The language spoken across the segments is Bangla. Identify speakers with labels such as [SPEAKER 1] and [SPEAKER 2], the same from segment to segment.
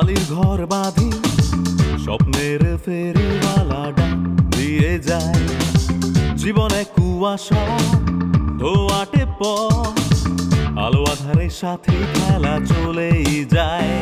[SPEAKER 1] বালির ঘর বাঁধি স্বপ্নের ফেরিওয়ালাটা দিয়ে যায় জীবনে কুয়াশা ধোয়াটে পথ আলো আধারের সাথে খেলা চলেই যায়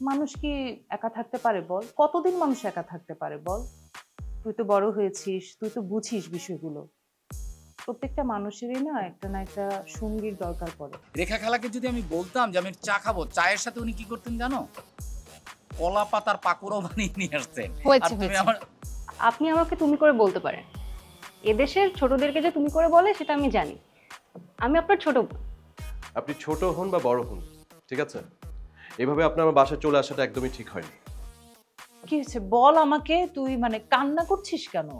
[SPEAKER 2] মানুষ কি একা থাকতে পারে বল? কতদিন মানুষ একা থাকতে পারে বল? তুই তো বড় হয়েছিস, তুই তো বুঝিস বিষয়গুলো। প্রত্যেকটা মানুষেরই না একটা সঙ্গীর দরকার পড়ে।
[SPEAKER 3] রেখা খালাকে যদি আমি বলতাম যে আমি চা খাবো, চায়ের সাথে উনি কি করতেন জানো? কলা পাতার পাকুড়াও বানিয়ে নিয়ে আসতেন।
[SPEAKER 4] আপনি আমাকে তুমি করে বলতে পারেন, এদেশের ছোটদেরকে যে তুমি করে বলে সেটা আমি জানি। আমি আপনার ছোট বোন।
[SPEAKER 5] আপনি ছোট হন বা বড় হন, ঠিক আছে, এভাবে আপনার আমার বাসায় চলে আসাটা একদমই ঠিক হয়নি।
[SPEAKER 2] কি হয়েছে বল আমাকে, তুই মানে কান্না করছিস কেন?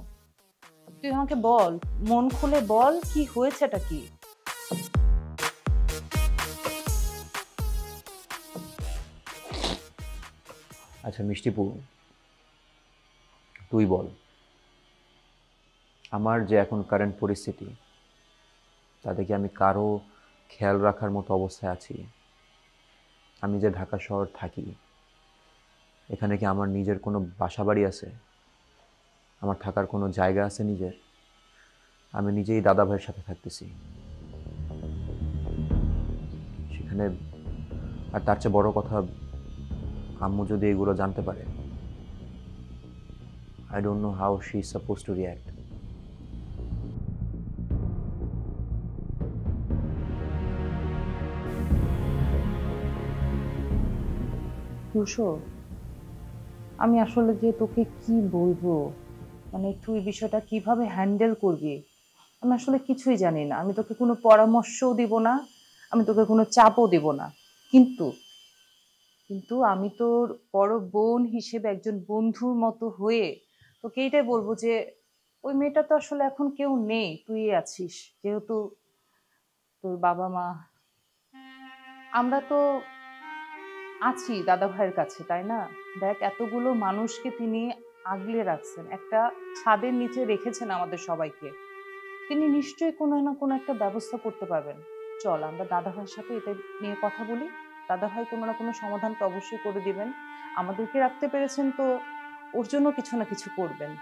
[SPEAKER 2] তুই আমাকে বল, মন খুলে বল, কি হয়েছেটা কি?
[SPEAKER 6] আচ্ছা মিষ্টিপু, তুই বল, আমার যে এখন কারেন্ট পরিস্থিতি তাতে কি আমি কারো খেয়াল রাখার মতো অবস্থায় আছি? আমি যে ঢাকা শহর থাকি, এখানে কি আমার নিজের কোনো বাসা বাড়ি আছে? আমার থাকার কোনো জায়গা আছে নিজের? আমি নিজেই দাদা ভাইয়ের সাথে থাকতেছি সেখানে। আর তার চেয়ে বড় কথা, আম্মু যদি এগুলো জানতে পারে, I don't know how she is supposed to react.
[SPEAKER 2] আমি আসলে যে তোকে কি বলবো, মানে তুই বিষয়টা কিভাবে হ্যান্ডেল করবি আমি আসলে কিছুই জানি না। আমি তোকে কোনো পরামর্শও দিব না, আমি তোকে কোনো চাপও দিব না, কিন্তু কিন্তু আমি তোর বড় বোন হিসেবে একজন বন্ধুর মতো হয়ে তোকে এইটাই বলবো যে ওই মেয়েটা তো আসলে এখন কেউ নেই, তুই আছিস। যেহেতু তোর বাবা মা, আমরা তো আছি দাদা ভাইয়ের কাছে, তাই না? দেখ, এতগুলো মানুষকে তিনি আগলে রাখছেন, একটা ছাদের নিচে রেখেছেন আমাদের সবাইকে। তিনি নিশ্চয়ই কোনো না কোনো একটা ব্যবস্থা করতে পারবেন। চল আমরা দাদা ভাইয়ের সাথে এটা নিয়ে কথা বলি। দাদা ভাই কোনো না কোনো সমাধান তো অবশ্যই করে দিবেন। আমাদেরকে রাখতে পেরেছেন তো ওর জন্য কিছু না কিছু করবেন।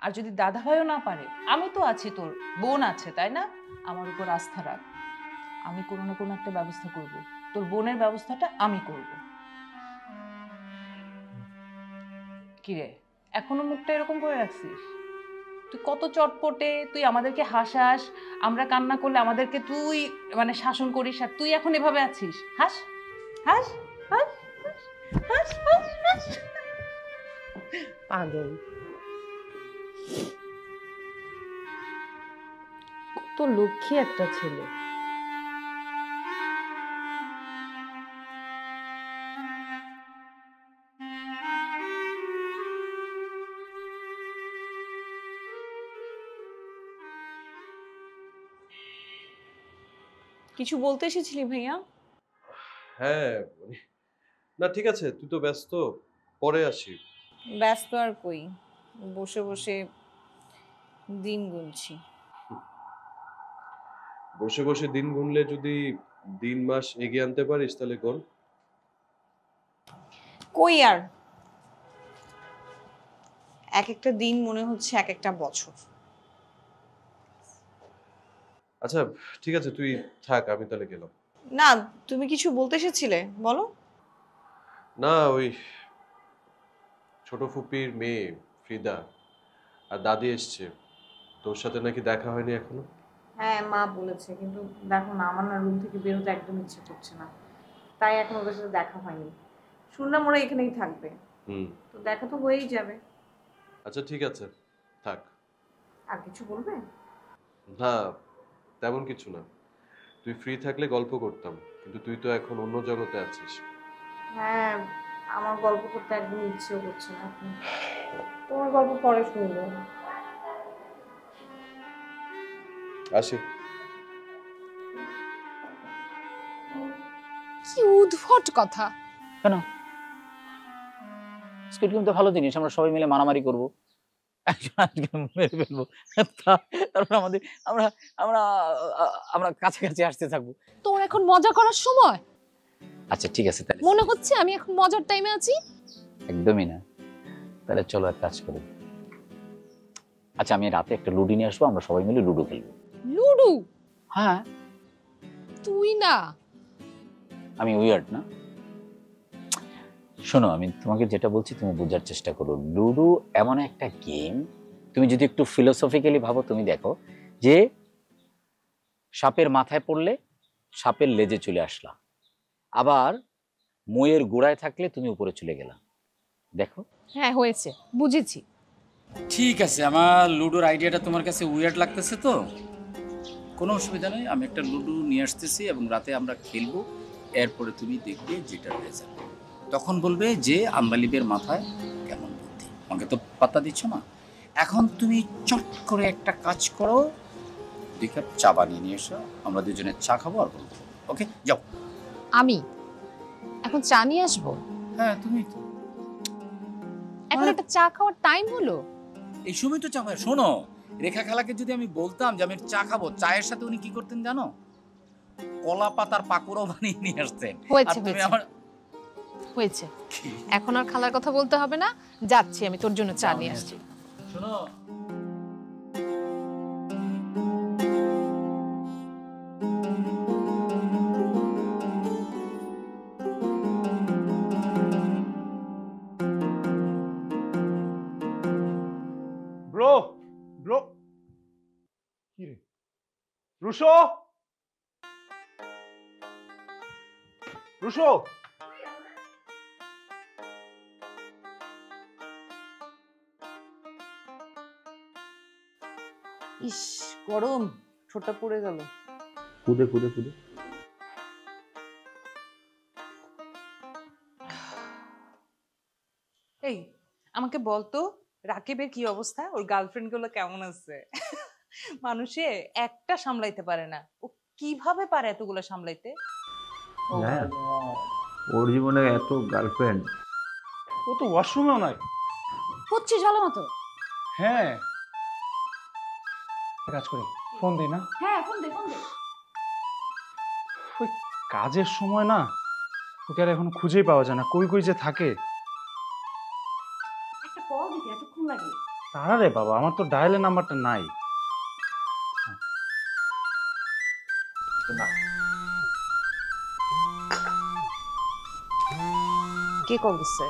[SPEAKER 2] আর যদি দাদা ভাইও না পারে, আমি তো আছি, তোর বোন আছে, তাই না? আমার উপর আস্থা রাখ, আমি কোনো না কোনো একটা ব্যবস্থা করব। তোর বোনের ব্যবস্থাটা আমি করব। কিরে, এখনো মুখটা এরকম করে রাখছিস? তুই কত চটপটে, তুই আমাদেরকে হাসাস, আমরা কান্না করলে আমাদেরকে তুই মানে শাসন করিস, আর তুই এখন এভাবে আছিস। হাস হাস হাস হাস হাস হাস। পাগল, কত লক্ষ্মী একটা ছেলে।
[SPEAKER 4] কিছু বলতে এসেছিলি ভাইয়া?
[SPEAKER 5] হ্যাঁ, না ঠিক আছে, তুই তো ব্যস্ত, পরে আসি।
[SPEAKER 4] ব্যস্ত আর কই, বসে বসে দিন গুনছি।
[SPEAKER 5] বসে বসে দিন গুনলে যদি দিন মাস এগিয়ে আনতে পারিস তাহলে গোন।
[SPEAKER 4] কই আর, এক একটা দিন মনে হচ্ছে এক একটা বছর।
[SPEAKER 5] আচ্ছা ঠিক আছে, তুই থাক, আমি তাহলে গেলাম।
[SPEAKER 4] না, তুমি কিছু বলতে এসেছিলে, বলো।
[SPEAKER 5] না, ওই ছোট ফুপির মেয়ে ফ্রিদা আর দাদি এসছে, তোর সাথে নাকি দেখা হয়নি এখনো।
[SPEAKER 4] হ্যাঁ, মা বলেছে, কিন্তু দেখো না, আমার না রুম থেকে বেরোতে একদম ইচ্ছে করছে না।
[SPEAKER 2] তাই এখন ওদের সাথে দেখা হয়নি। শুনলাম ওরা এখানেই থাকবে,
[SPEAKER 5] হুম,
[SPEAKER 2] তো দেখা তো হয়েই যাবে।
[SPEAKER 5] আচ্ছা ঠিক আছে, থাক।
[SPEAKER 2] আর কিছু বলবে?
[SPEAKER 5] না, তেমন কিছু না। তুই ফ্রি থাকলে গল্প করতাম, কিন্তু তুই তো এখন অন্য জগতে আছিস।
[SPEAKER 2] হ্যাঁ, আমার গল্প করতে একদম ইচ্ছেও করছে না এখন। তোমার গল্প পরে শুনবো।
[SPEAKER 5] আসি।
[SPEAKER 7] কি উদ্ভট কথা।
[SPEAKER 3] কেন? স্কুইড গেম তো ভালো জিনিস, আমরা সবাই মিলে মারামারি করব, একজন আরেকজনকে মেরে ফেলবো, তারপর আমাদের আমরা আমরা আমরা কাছাকাছি আসতে থাকবো।
[SPEAKER 7] তোর এখন মজা করার সময়?
[SPEAKER 3] আচ্ছা ঠিক আছে, তাহলে
[SPEAKER 7] মনে হচ্ছে আমি এখন মজার টাইমে আছি?
[SPEAKER 3] একদমই না। তাহলে চলো এক কাজ করি, আচ্ছা আমি রাতে একটা লুডো নিয়ে আসবো, আমরা সবাই মিলে লুডো খেলবো।
[SPEAKER 7] লুডো?
[SPEAKER 3] হ্যাঁ।
[SPEAKER 7] তুই না।
[SPEAKER 3] আমি উইয়ার্ড না? শোনো, আমি তোমাকে যেটা বলছি তুমি বোঝার চেষ্টা করো। লুডো এমন একটা গেম, তুমি যদি একটু ফিলোসফিক্যালি ভাবো, তুমি দেখো যে সাপের মাথায় পড়লে সাপের লেজে চলে আসলা, আবার মইয়ের গোড়ায় থাকলে তুমি উপরে চলে গেলা। দেখো।
[SPEAKER 7] হ্যাঁ হয়েছে, বুঝেছি।
[SPEAKER 3] ঠিক আছে, আমার লুডোর আইডিয়াটা তোমার কাছে উইয়ার্ড লাগতেছে তো কোনো অসুবিধা নেই, আমি একটা লুডো নিয়ে আসতেছি এবং রাতে আমরা খেলবো। এরপরে তুমি দেখবে যেটা রেজাল্ট, তখন বলবে যে আন্দালিবের মাথায় কেমন বুদ্ধি। আমাকে তো পাত্তা দিচ্ছ না। এখন তুমি চট করে একটা কাজ করো, 2 কাপ চা বানিয়ে নিয়ে এসো, আমরা দুজনে চা খাবো আর বলবো। ওকে, যাও।
[SPEAKER 7] আমি এখন চা নিয়ে আসবো?
[SPEAKER 3] হ্যাঁ তুমি তো
[SPEAKER 7] এখন একটা চা খাওয়ার টাইম হলো?
[SPEAKER 3] এই সময় তো চা খাবে। শোনো, রেখা খালাকে যদি আমি বলতাম যে আমি চা খাবো, চায়ের সাথে উনি কি করতেন জানো? কলা পাতার পাকোড়াও বানিয়ে নিয়ে আসতেন।
[SPEAKER 7] হয়েছে,
[SPEAKER 3] আর তুমি
[SPEAKER 7] হয়েছে।
[SPEAKER 3] আমার
[SPEAKER 7] হয়েছে, এখন আর খালার কথা বলতে হবে না। যাচ্ছি, আমি তোর জন্য চা নিয়ে আসছি।
[SPEAKER 3] শোনো,
[SPEAKER 8] ব্রো ব্রো, কি রে রুশো, রুশো,
[SPEAKER 2] ইস, গরম, ঠোঁটটা পড়ে গেল।
[SPEAKER 6] কুদে কুদে কুদে।
[SPEAKER 2] এই, আমাকে বলতো রাকিবের কি অবস্থা, ওর গার্লফ্রেন্ড গুলো কেমন আছে? মানুষে একটা সামলাইতে পারে না, ও কিভাবে পারে এতগুলো সামলাইতে?
[SPEAKER 6] হ্যাঁ, ওর জীবনে এত গার্লফ্রেন্ড।
[SPEAKER 8] ও তো ওয়াশরুমেও নাই।
[SPEAKER 7] হচ্ছে জ্বালা মতো।
[SPEAKER 8] হ্যাঁ, এক কাজ করি, ফোন দিই না?
[SPEAKER 7] হ্যাঁ ফোন দে, ফোন দে।
[SPEAKER 8] ওই কাজের সময় না ওকে আর এখন খুঁজেই পাওয়া যায় না, কই কই যে থাকে।
[SPEAKER 7] একটা কল দিতে এতক্ষণ লাগে?
[SPEAKER 8] তারা রে বাবা, আমার তো ডায়ালের নাম্বারটা নাই।
[SPEAKER 2] কে কল দিচ্ছে?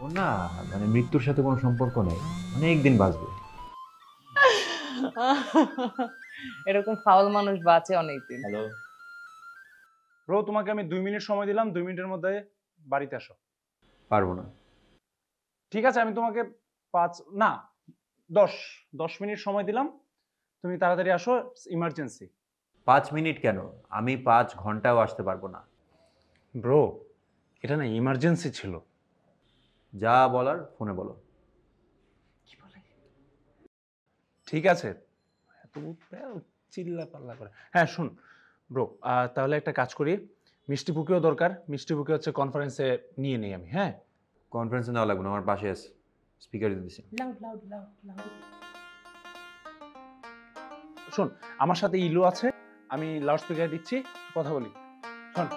[SPEAKER 6] ও না, মানে মৃত্যুর সাথে কোনো সম্পর্ক নেই, অনেক দিন বাঁচবে।
[SPEAKER 2] এরকম ফাউল মানুষ বাঁচে অনেকদিন।
[SPEAKER 3] হ্যালো।
[SPEAKER 8] ব্রো, তোমাকে আমি 2 মিনিট সময় দিলাম, 2 মিনিটের মধ্যে বাড়িতে আসো।
[SPEAKER 6] পারবো না।
[SPEAKER 8] ঠিক আছে, আমি তোমাকে 10 মিনিট সময় দিলাম, তুমি তাড়াতাড়ি আসো, ইমার্জেন্সি।
[SPEAKER 6] 5 মিনিট কেন, আমি 5 ঘন্টাও আসতে পারবো না।
[SPEAKER 8] ব্রো, এটা না ইমার্জেন্সি ছিল।
[SPEAKER 6] যা বলার ফোনে বলো।
[SPEAKER 8] ঠিক আছে, এত চিল্লা পাল্লা করে। হ্যাঁ শুন ব্রো, তাহলে একটা কাজ করি, মিষ্টি বুকেও দরকার, মিষ্টি বুকে হচ্ছে কনফারেন্সে নিয়ে নেই আমি। হ্যাঁ,
[SPEAKER 6] কনফারেন্সে নেওয়া লাগবে না, আমার পাশে আছে, স্পিকার দিতেছি।
[SPEAKER 8] শোন, আমার সাথে ইলু আছে, আমি লাউড স্পিকার দিচ্ছি, কথা বলি। শোন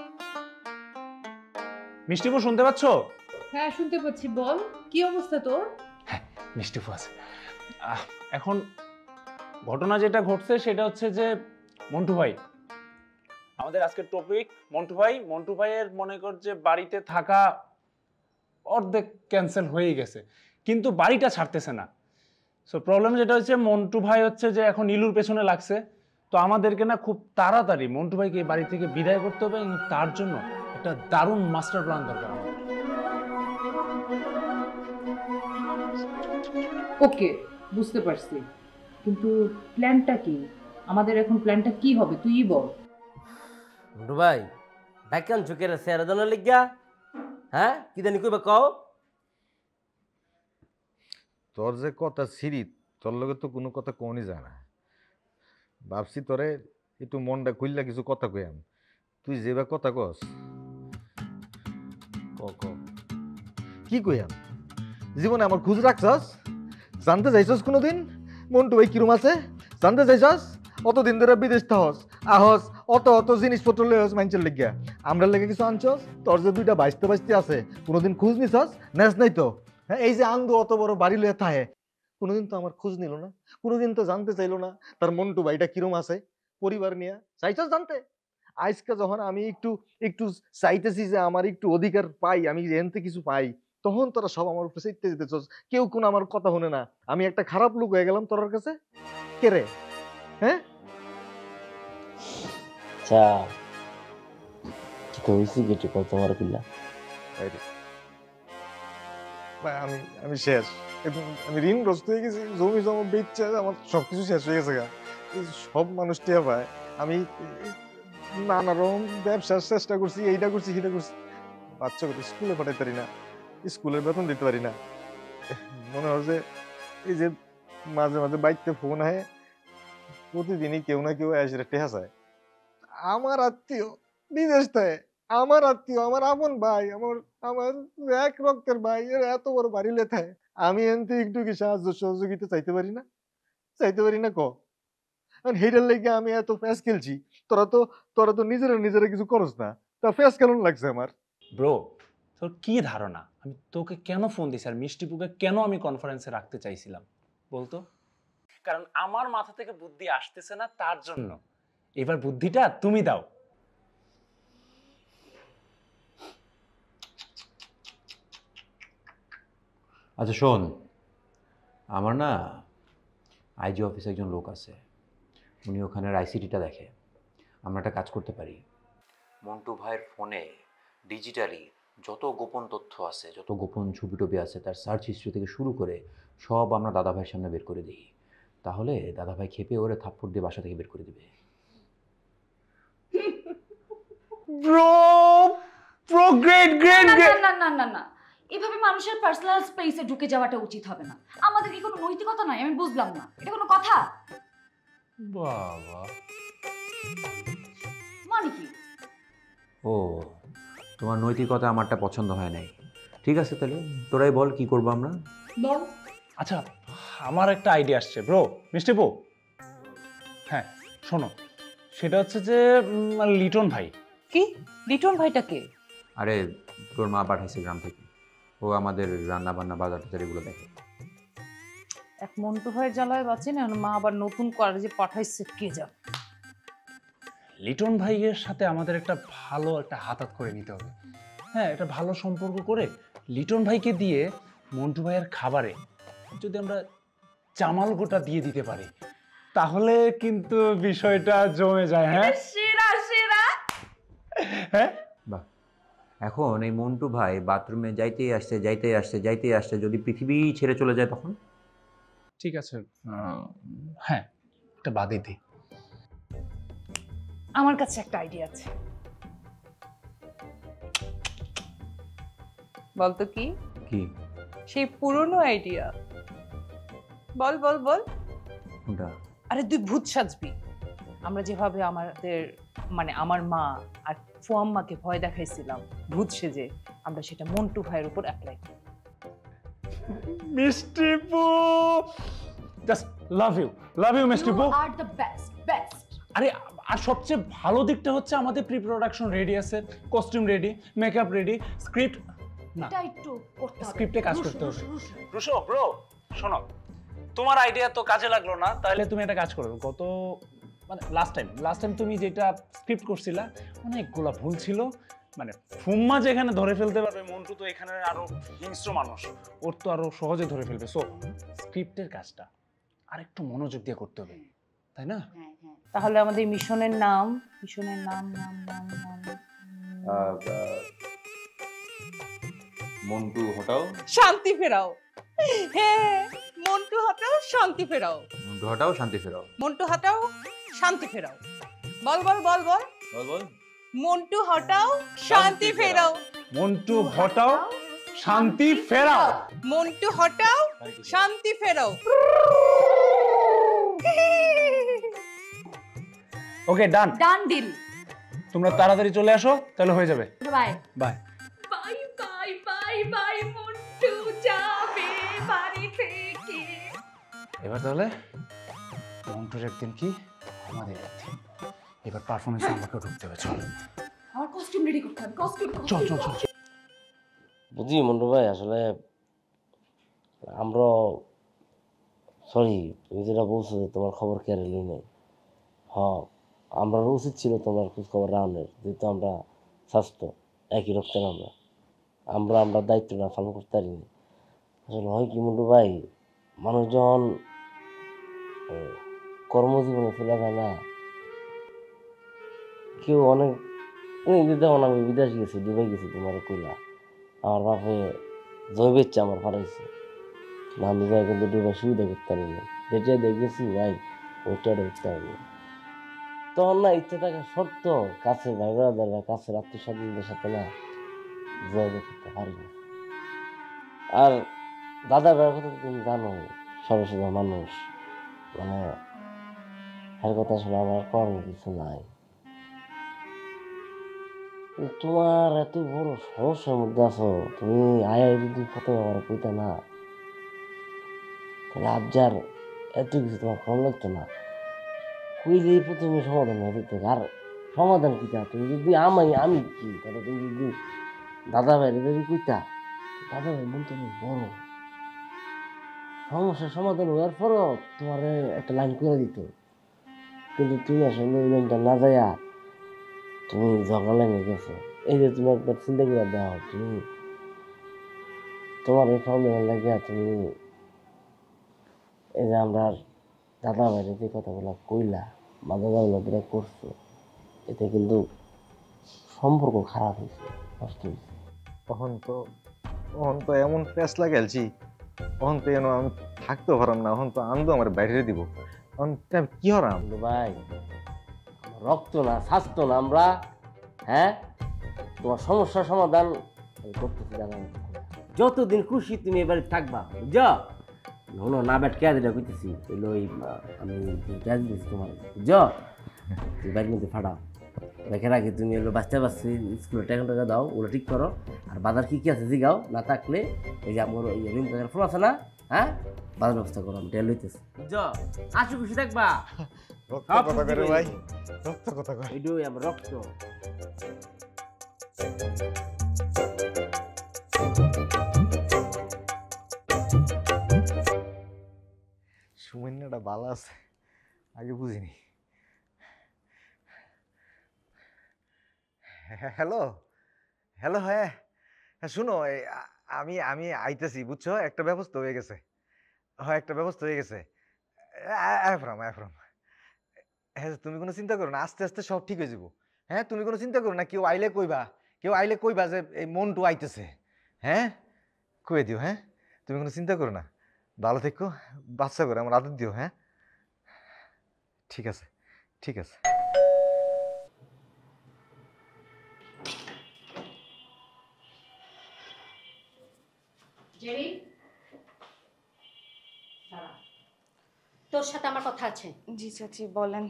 [SPEAKER 8] মিষ্টিপু, শুনতে পাচ্ছ?
[SPEAKER 2] হ্যাঁ শুনতে পাচ্ছি, বল কি অবস্থা তোর?
[SPEAKER 8] হ্যাঁ, মিষ্টিপু আছে। এখন ঘটনা যেটা ঘটছে সেটা হচ্ছে যে মন্টু ভাই, আমাদের আজকের টপিক মন্টু ভাই। মন্টু ভাইয়ের মনে কর যে বাড়িতে থাকা অর্ধেক ক্যান্সেল হয়ে গেছে, কিন্তু বাড়িটা ছাড়তেছে না। সো প্রবলেম যেটা হচ্ছে, মন্টু ভাই হচ্ছে যে এখন ইলুর পেছনে লাগছে। তো আমাদেরকে না খুব তাড়াতাড়ি মন্টু ভাইকে এই বাড়ি থেকে বিদায় করতে হবে এবং তার জন্য একটা দারুণ মাস্টার প্ল্যান দরকার আমাদের।
[SPEAKER 2] ওকে, বুঝতে পারছি, কিন্তু প্ল্যানটা কি? আমাদের এখন প্ল্যানটা কি হবে তুই বল।
[SPEAKER 9] মন্টু ভাই ডাকান ঝুঁকের স্যার দল লিখা, হ্যাঁ কি জানি কইবা কও।
[SPEAKER 10] তোর যে কথা সিরি, তোর লগে তো কোনো কথা কোনই যায় না। ভাবছি তোরে একটু মনটা খুললা কিছু কথা কইয়াম, তুই যেবা কথা কস। ক ক কি কইয়াম? জীবনে আমার খোঁজ রাখছস? জানতে চাইছস কোনোদিন মন্টু ভাই কিরম আছে? জানতে চাইছস? অতদিন ধরে বিদেশ থাকস আহস, অত অত জিনিসপত্র লইস মানুষের লেগিয়া, আমরা লেগে কিছু আনছস? তোর যে দুইটা বাইশতে বাইশতে আছে, কোনোদিন খোঁজ নিছস? নেস নাই তো। হ্যাঁ, এই যে আন্দু অত বড় বাড়ি লইয়া থাহে, কোনোদিন তো আমার খোঁজ নিল না, কোনোদিন তো জানতে চাইলো না তার মন্টু ভাইটা কিরম আছে পরিবার নিয়ে। চাইছস জানতে? আজকে যখন আমি একটু একটু চাইতেছি যে আমার একটু অধিকার পাই, আমি এনতে কিছু পাই, তখন তোরা সব আমার উপরে চাইতে যেতেছস। কেউ কোন আমার কথা শুনে না। আমি একটা খারাপ লোক হয়ে গেলাম তোর কাছে। কে রে? হ্যাঁ,
[SPEAKER 9] আচ্ছা কি কইছি কি ঠিক তোমার পিলা?
[SPEAKER 10] ভাই আমি আমি শেষ, আমি ঋণগ্রস্ত হয়ে গেছি, জমি জমা বেচছে, আমার সবকিছু শেষ হয়ে গেছে। সব মানুষ টিয়া পায়, আমি নানা রকম ব্যবসার চেষ্টা করছি, এইটা করছি সেটা করছি, বাচ্চাকে স্কুলে পাঠাইতে পারি না, স্কুলের বেতন দিতে পারি না। মনে হয় যে এই যে মাঝে মাঝে বাইকতে ফোন আহে, প্রতিদিনই কেউ না কেউ এসে টেহা যায়। আমার আত্মীয় বিদেশ থাকে, আমার আত্মীয়, আমার আপন ভাই, আমার আমার এক রক্তের ভাই, এর এত বড় বাড়ি লেথায়, আমি এনতে একটু কি সাহায্য সহযোগিতা চাইতে পারি না? চাইতে পারি না ক? হেডের লেগে আমি এত ফ্যাস খেলছি, তোরা তো নিজেরা কিছু করস না, তা ফ্যাস কেমন লাগছে আমার?
[SPEAKER 8] ব্রো, তোর কি ধারণা আমি তোকে কেন ফোন দিছি আর মিষ্টিপুকে কেন আমি কনফারেন্সে রাখতে চাইছিলাম বলতো? কারণ আমার মাথা থেকে বুদ্ধি আসতেছে না, তার জন্য। এবার বুদ্ধিটা তুমি দাও।
[SPEAKER 6] আচ্ছা শোন, আমার না আইজি অফিসে একজন লোক আছে, উনি ওখানের আইসিটিটা দেখে। আমরা একটা কাজ করতে পারি, মন্টু ভাইয়ের ফোনে ডিজিটালি যত গোপন তথ্য আছে, যত গোপন ছবি টবি আছে, তার সার্চ হিস্ট্রি থেকে শুরু করে সব আমরা দাদা ভাইয়ের সামনে বের করে দিই। তাহলে দাদা ভাই খেপে ওরে থাপ্পড় দিয়ে বাসা থেকে বের করে দিবে।
[SPEAKER 8] Bro bro great great great.
[SPEAKER 11] না না না না, এভাবে মানুষের পার্সোনাল স্পেসে ঢুকে যাওয়াটা উচিত হবে না। আমাদের কি কোনো নৈতিকতা নাই? আমি বুঝলাম না, এটা কোনো কথা?
[SPEAKER 8] বাবা
[SPEAKER 11] মানে কি?
[SPEAKER 6] ও, তোমার নৈতিকতা আমারটা পছন্দ হয় নাই। ঠিক আছে, তাহলে তোরাই বল কি করবো আমরা।
[SPEAKER 11] বল।
[SPEAKER 8] আচ্ছা, আমার একটা আইডিয়া আসছে ব্রো, মিষ্টিপু। হ্যাঁ শোনো, সেটা হচ্ছে যে লিটন ভাই।
[SPEAKER 2] কি? লিটন ভাইটা কে?
[SPEAKER 6] আরে তোর মা পাঠাইছে গ্রাম থেকে, ও আমাদের রান্না বান্না বাজার টাজার এগুলো দেখে।
[SPEAKER 2] এক মন্টু ভাইয়ের জ্বালায় বাঁচি না, মা আবার নতুন করে যে পাঠাইছে কে জানে।
[SPEAKER 8] লিটন ভাইয়ের সাথে আমাদের একটা ভালো একটা হাতাত করে নিতে হবে। হ্যাঁ, একটা ভালো সম্পর্ক করে লিটন ভাইকে দিয়ে মন্টু ভাইয়ের খাবারে যদি আমরা চামাল গোটা দিয়ে দিতে পারি, তাহলে কিন্তু বিষয়টা জমে যায়। হ্যাঁ
[SPEAKER 11] সেরা সেরা।
[SPEAKER 8] হ্যাঁ,
[SPEAKER 6] বাহ, এখন এই মন্টু ভাই বাথরুমে যাইতেই আসছে, যদি পৃথিবী ছেড়ে চলে যায় তখন?
[SPEAKER 8] ঠিক আছে, হ্যাঁ একটা বাদে দিই।
[SPEAKER 2] আমার কাছে একটা আইডিয়া আছে। বলতো কি?
[SPEAKER 6] কি?
[SPEAKER 2] সেই পুরনো আইডিয়া। বল বল বল।
[SPEAKER 6] কোনটা?
[SPEAKER 2] আরে তুই ভূত সাজবি। আমরা যেভাবে আমাদের মানে আমার মা আর ফুয়াম্মাকে ভয় দেখাইছিলাম ভূত সেজে, আমরা সেটা মন্টু ভাইয়ের উপর অ্যাপ্লাই করি।
[SPEAKER 8] Mishtipu, just love you Mishtipu.
[SPEAKER 11] You are the best.
[SPEAKER 8] আরে আর সবচেয়ে ভালো দিকটা হচ্ছে আমাদের প্রি প্রোডাকশন রেডি আছে, costume ready, makeup ready, script না,
[SPEAKER 11] এটা একটু করতে হবে।
[SPEAKER 8] স্ক্রিপ্টে কাজ করতে হবে। রুশো ব্রো, শোনো, তোমার আইডিয়া তো কাজে লাগলো না, তাহলে তুমি একটা কাজ করো। মানে লাস্ট টাইম তুমি যেটা স্ক্রিপ্ট করছিলা, অনেকগুলা ভুল ছিল। মানে ফুম্মা যেখানে ধরে ফেলতে পারবে, মন্টু তো এখানে আরো হিংস্র মানুষ, ওর তো আরো সহজে ধরে ফেলবে। সো স্ক্রিপ্টের কাজটা আরেকটু মনোযোগ দিয়ে করতে হবে। তাই না?
[SPEAKER 11] হ্যাঁ হ্যাঁ
[SPEAKER 2] তাহলে আমাদের মিশনের নাম নাম
[SPEAKER 6] মন্টু হটাও
[SPEAKER 12] শান্তি ফেরাও। হ্যাঁ, মন্টু হটাও শান্তি ফেরাও।
[SPEAKER 6] মন্টু হটাও শান্তি ফেরাও।
[SPEAKER 12] মন্টু হটাও শান্তি ফেরাও। বল বল বল বল।
[SPEAKER 6] বল বল।
[SPEAKER 12] মন্টু হটাও শান্তি ফেরাও।
[SPEAKER 8] মন্টু হটাও শান্তি ফেরাও।
[SPEAKER 12] মন্টু হটাও শান্তি ফেরাও।
[SPEAKER 8] ওকে ডান।
[SPEAKER 11] ডান ডিল।
[SPEAKER 8] তোমরা তাড়াতাড়ি চলে আসো, তাহলে হয়ে যাবে।
[SPEAKER 11] Bye
[SPEAKER 8] bye.
[SPEAKER 11] Bye bye bye bye Montu যাবে বাড়ি থেকে।
[SPEAKER 8] এবার তাহলে মন্টুর একদিন কি আমাদের একদিন। এবার পারফরমেন্স আমাকে ঢুকতে হবে। চল
[SPEAKER 11] আমার কস্টিউম রেডি করতে হবে। কস্টিউম
[SPEAKER 8] চল চল চল।
[SPEAKER 9] বুঝি মন্টু ভাই, আসলে আমরা সরি, তুমি যেটা বলছো যে তোমার খবর কেড়ে নিই নাই। হ্যাঁ, আমরা উচিত ছিল তোমার খোঁজখবর রাখনের, যেহেতু আমরা স্বাস্থ্য একই রক্তের। আমরা দায়িত্বটা পালন করতে পারিনি। আসলে হয় কি মন্টু ভাই, মানুষ যখন কর্মজীবনে ফেলা যায় না, কেউ অনেক যেমন আমি বিদেশ গেছি, দুবাই গেছি, তোমার কইলা আমার বাপে জয় বেচছে আমার পাঠাইছে না, আমি যাই কিন্তু দুবাই সুবিধা করতে পারিনি। যেটা দেখেছি ভাই ওইটা দেখতে পারিনি। তখন না ইচ্ছে থাকা শর্ত কাছে ভাই ব্রাদার বা কাছের আত্মীয় স্বজনদের সাথে না জয় করতে পারি না। আর দাদা ভাইয়ের কথা তুমি জানো, সর্বসাধারণ মানুষ, মানে এর কথা আসলে আমার করার কিছু নাই। তোমার এত বড় সমস্যার মধ্যে আছো, তুমি আয়া যদি প্রথমে আমার কইতা না, তাহলে আবজার এত কিছু তোমার কম লাগতো না। কইলে প্রথমে সমাধান হয়ে যেত। আর সমাধান কিতা, তুমি যদি আমি কি, তাহলে তুমি যদি দাদা ভাইরে যদি কইতা, দাদা ভাই বলতো বড় সমস্যার সমাধান হওয়ার পরও তোমার একটা লাইন করে দিত। কিন্তু তুমি আসলে ওই লাইনটা না যাইয়া তুমি ঝগড়া লাইনে গেছো। এই যে তুমি একবার চিন্তা করে দেওয়া, তুমি তোমার এই প্রবলেমের লাগিয়া তুমি এই যে আমরা দাদা ভাইয়ের যে কথাগুলো কইলা বা দাদাগুলো যেটা করছো, এতে কিন্তু সম্পর্ক খারাপ হয়েছে, নষ্ট হয়েছে।
[SPEAKER 10] তখন তো এমন প্যাস লাগাইছি, তখন তো যেন আমি থাকতে পারাম না, তখন তো আনন্দ আমার বাইরে দিব। তখন আমি কি হরাম
[SPEAKER 9] ভাই, রক্ত না স্বাস্থ্য না আমরা, হ্যাঁ তোমার সমস্যার সমাধান করতেছি। যতদিন খুশি তুমি এবারে থাকবা, বুঝছো? না ব্যাট কে দিটা কইতেছি, ওই আমি গ্যাস দিচ্ছি তোমার, বুঝছো? তুমি বাড়ির মধ্যে ফাটাও, রেখে রাখি। তুমি এলো বাচ্চা স্কুলে টাকা দাও, ওগুলো ঠিক করো। আর বাজার কি কি আছে জিগাও, না থাকলে এই যে আমার ওই রিম কাকার ফোন আছে না, হ্যাঁ বাজার ব্যবস্থা করো, আমি টেল লইতেছি, বুঝছো? আশু খুশি থাকবা।
[SPEAKER 10] রক্ত কথা করে ভাই, রক্ত কথা করে,
[SPEAKER 9] এটাই আমার রক্ত।
[SPEAKER 10] সুমান্যাটা ভালো আছে, আগে বুঝিনি। হ্যালো হ্যালো, হ্যাঁ হ্যাঁ, শুনো আমি আমি আইতেছি, বুঝছো? একটা ব্যবস্থা হয়ে গেছে। হ্যাঁ, একটা ব্যবস্থা হয়ে গেছে। আফরাম হ্যাঁ, তুমি কোনো চিন্তা করো না, আস্তে আস্তে সব ঠিক হয়ে যাবো। হ্যাঁ, তুমি কোনো চিন্তা করো না। কেউ আইলে কইবা যে এই মন্টু আইতেছে, হ্যাঁ কয়ে দিও। হ্যাঁ, তুমি কোনো চিন্তা করো না, ভালো থেকো, বাচ্চা করে আমার আদর দিও। হ্যাঁ, ঠিক আছে ঠিক আছে।
[SPEAKER 13] জেরি, তোর সাথে আমার কথা আছে।
[SPEAKER 2] জি চাচি বলেন।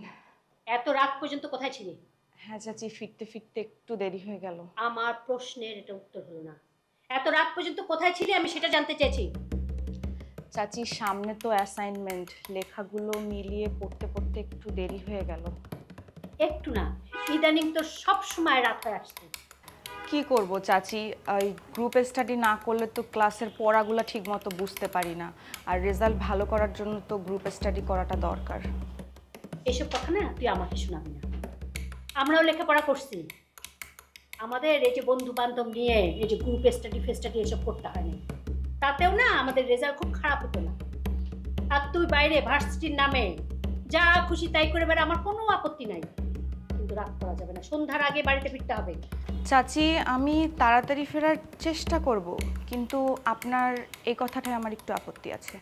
[SPEAKER 13] এত রাত পর্যন্ত কোথায় ছিলি?
[SPEAKER 2] হ্যাঁ চাচি, ফিরতে ফিরতে একটু দেরি হয়ে গেল।
[SPEAKER 13] আমার প্রশ্নের এটা উত্তর হলো না। এত রাত পর্যন্ত কোথায় ছিলি আমি সেটা জানতে চাইছি।
[SPEAKER 2] চাচি সামনে তো অ্যাসাইনমেন্ট, লেখাগুলো মিলিয়ে পড়তে পড়তে একটু দেরি হয়ে গেল।
[SPEAKER 13] একটু না, ইদানিং তো সব সময় রাত হয়ে আসছে।
[SPEAKER 2] কি করব চাচি, ওই গ্রুপ স্টাডি না করলে তো ক্লাসের পড়াগুলো ঠিকমতো বুঝতে পারি না, আর রেজাল্ট ভালো করার জন্য তো গ্রুপ স্টাডি করাটা দরকার।
[SPEAKER 13] এসব কথা না তুই আমাকে শোনাবি না। আমরাও লেখাপড়া করছি, আমাদের এই যে বন্ধু বান্ধব নিয়ে এই যে গ্রুপ স্টাডি এসব করতে হয় না, তাতেও না আমাদের রেজাল্ট খুব খারাপ হতো না। আর তুই বাইরে ভার্সিটির নামে যা খুশি তাই করে বেড়া, আমার কোনো আপত্তি নাই, কিন্তু রাগ করা যাবে না, সন্ধ্যার আগে বাড়িতে ফিরতে হবে।
[SPEAKER 14] চাচি আমি তাড়াতাড়ি ফেরার চেষ্টা করব, কিন্তু আপনার এই কথাটায় আমার একটু আপত্তি আছে।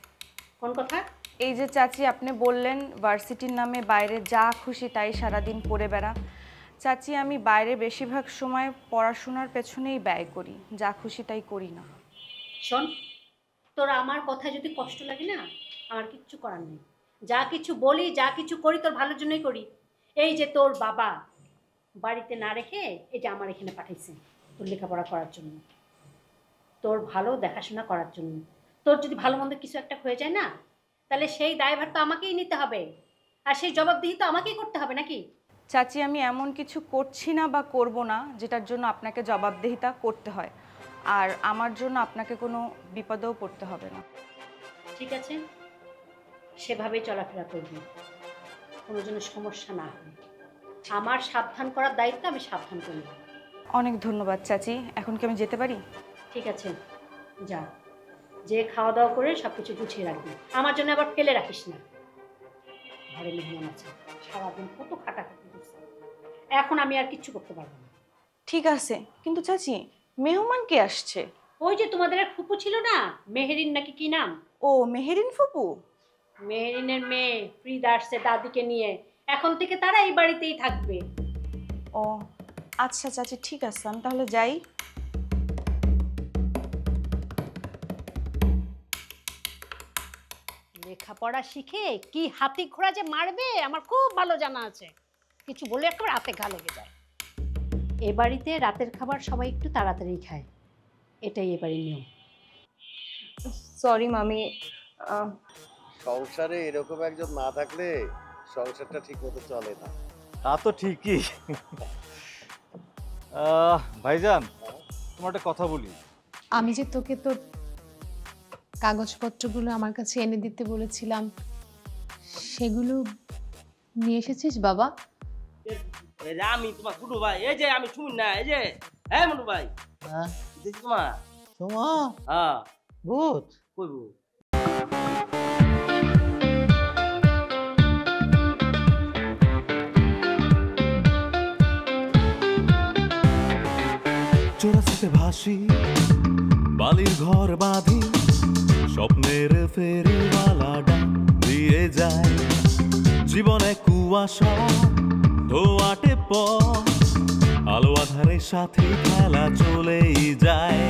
[SPEAKER 13] কোন কথা?
[SPEAKER 14] এই যে চাচি আপনি বললেন ভার্সিটির নামে বাইরে যা খুশি তাই সারাদিন পড়ে বেড়া। চাচি আমি বাইরে বেশিরভাগ সময় পড়াশোনার পেছনেই ব্যয় করি, যা খুশি তাই করি না।
[SPEAKER 13] শোন, তোর আমার কথা যদি কষ্ট লাগে না, আমার কিচ্ছু করার নেই। যা কিছু বলি, যা কিছু করি তোর ভালোর জন্যই করি। এই যে তোর বাবা বাড়িতে না রেখে এই যে আমার এখানে পাঠাইছে তোর লেখাপড়া করার জন্য, তোর ভালো দেখাশোনা করার জন্য। তোর যদি ভালো মন্দ কিছু একটা হয়ে যায় না, তাহলে সেই দায়ভার তো আমাকেই নিতে হবে, আর সেই জবাবদিহি তো আমাকেই করতে হবে, নাকি?
[SPEAKER 14] চাচি আমি এমন কিছু করছি না বা করব না যেটার জন্য আপনাকে জবাবদিহিতা করতে হয়, আর আমার জন্য আপনাকে কোনো বিপদেও পড়তে হবে না।
[SPEAKER 13] ঠিক আছে, সেভাবেই চলাফেরা করবি, কোনো যেন সমস্যা না হয়। আমার সাবধান করার দায়িত্ব আমি সাবধান করব।
[SPEAKER 14] অনেক ধন্যবাদ চাচি, এখন কি আমি যেতে পারি?
[SPEAKER 13] ঠিক আছে, যা, যে খাওয়া দাওয়া করে সব কিছু গুছিয়ে রাখবি, আমার জন্য আবার ফেলে রাখিস না। ঘরে মেহমান আছে, সারাদিন কত খাটাখাটি করছে, এখন আমি আর কিচ্ছু করতে পারবো না।
[SPEAKER 14] ঠিক আছে, কিন্তু চাচি মেহমান কে আসছে?
[SPEAKER 13] ওই যে তোমাদের এক ফুপু ছিল না, মেহেরিন নাকি কি নাম?
[SPEAKER 14] ও মেহেরিন ফুপু?
[SPEAKER 13] মেহেরিনের মেয়ে ফ্রিদা আসছে দাদিকে নিয়ে, এখন থেকে তারা এই বাড়িতেই থাকবে।
[SPEAKER 14] ও আচ্ছা চাচি, ঠিক আছে, আমি তাহলে যাই।
[SPEAKER 13] লেখাপড়া শিখে কি হাতি ঘোড়া যে মারবে আমার খুব ভালো জানা আছে, কিছু বলে একেবারে হাতে ঘা লেগে যায়। এ বাড়িতে রাতের খাবার সবাই একটু তাড়াতাড়ি খায়, এটাই এবারে নিয়ম।
[SPEAKER 4] সরি মামি।
[SPEAKER 15] সংসারে এরকম একজন না থাকলে সংসারটা ঠিক মতো চলে না।
[SPEAKER 16] তা তো ঠিকই। ভাইজান, তোমার একটা কথা বলি।
[SPEAKER 7] আমি যে তোকে তোর কাগজপত্রগুলো আমার কাছে এনে দিতে বলেছিলাম, সেগুলো নিয়ে এসেছিস বাবা?
[SPEAKER 9] আমি তোমার ছোট ভাই, এই যে আমি শুন না, এই যে হ্যাঁ মনু ভাই,
[SPEAKER 17] হ্যাঁ
[SPEAKER 9] তোমার
[SPEAKER 17] সোমা,
[SPEAKER 9] হ্যাঁ
[SPEAKER 17] ভূত
[SPEAKER 9] কই ভূত?
[SPEAKER 1] চোরাশিতে ভাসি, বালির ঘর বাঁধি, স্বপ্নের ফেরিওয়ালা ডাক দিয়ে যায়, জীবনে কুয়াশা ধোয়াটে পথ, আলো আধারের সাথে খেলা চলেই যায়।